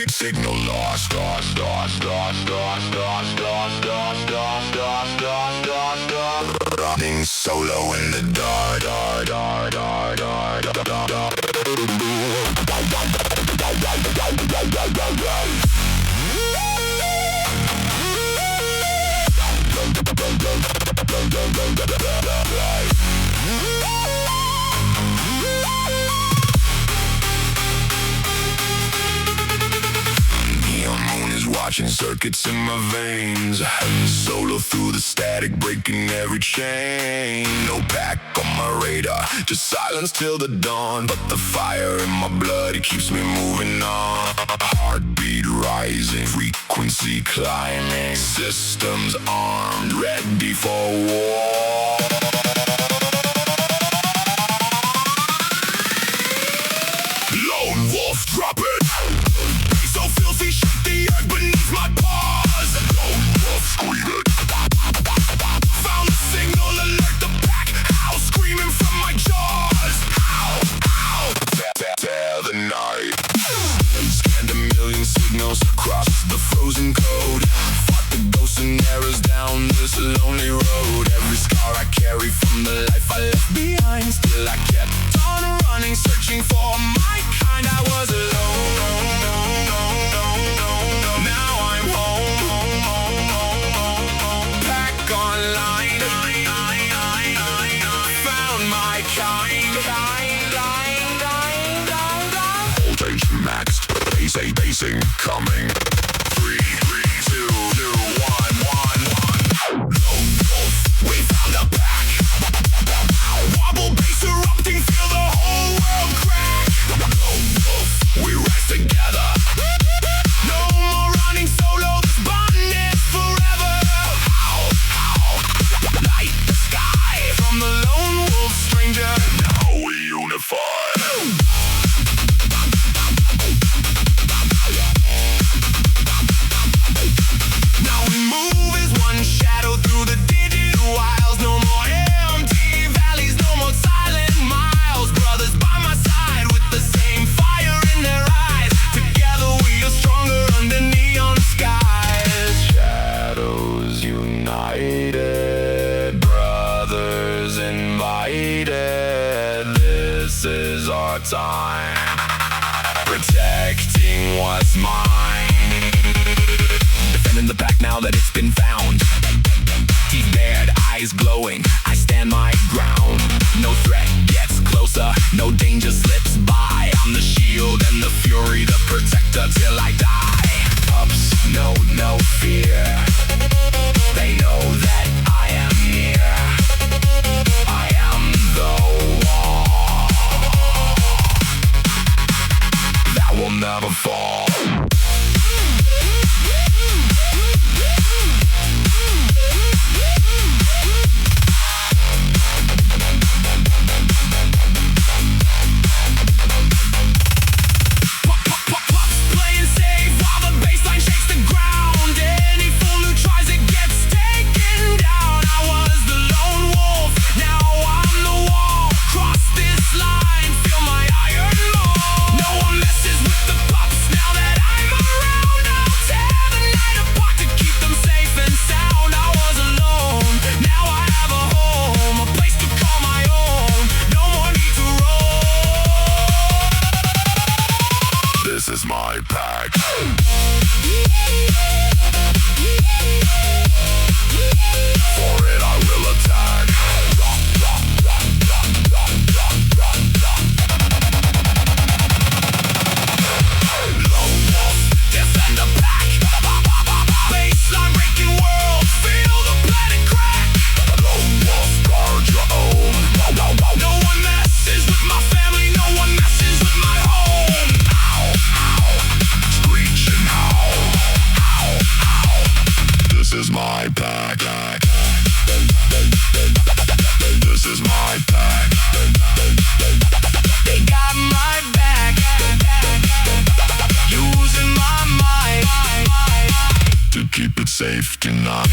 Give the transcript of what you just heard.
Signal lost, lost, lost, lost, lost, lost, lost, lost, lost, lost, lost, lost, lost. Running solo in the dark, dark, dark, dark, dark, dark, dark. Watching circuits in my veins, solo through the static, breaking every chain. No pack on my radar, just silence till the dawn. But the fire in my blood, it keeps me moving on. Heartbeat rising, frequency climbing. Systems armed, ready for war. Lone wolf, drop it. So filthy, shake the earth beneath my paws. Lone wolf, scream it. Found the signal, alert the pack. Howl, screaming from my jaws. Ow, ow, tear the night. Scanned a million signals across the frozen code. Fought the ghosts and errors down this lonely road. Every scar I carry from the life I left behind. Still I kept on running, searching for my kind. I was alone. Now I'm home. Back online. Found my kind. Voltage maxed. Base incoming. 3, 2, 1. Lone wolf, we found a pack. Wobble bass erupting, feel the whole world crack. Lone wolf, we rise together. No more running solo, this bond is forever. Howl, light the sky from the lone wolf stranger. Now we unify. Now we move as one shadow through the digital wilds. No more empty valleys, no more silent miles. Brothers by my side with the same fire in their eyes. Together we are stronger under neon skies. Shadows united, brothers invited. This is our time, protecting what's mine. Defending the pack now that it's been found. Teeth bared, eyes glowing, I stand my ground. No threat gets closer, no danger slips by. I'm the shield and the fury, the protector till I die. Pups know no fear, they know that I am near. I am the wall that will never fall. This is my pack. For it I will attack. Lone wolf, defend the pack. Baseline breaking world, feel the planet crack. Lone wolf, guard your own. No one messes with my family, no one messes with my home. Screech and howl. This is my pack. This is my pack. They got my back. Using my mind to keep it safe tonight.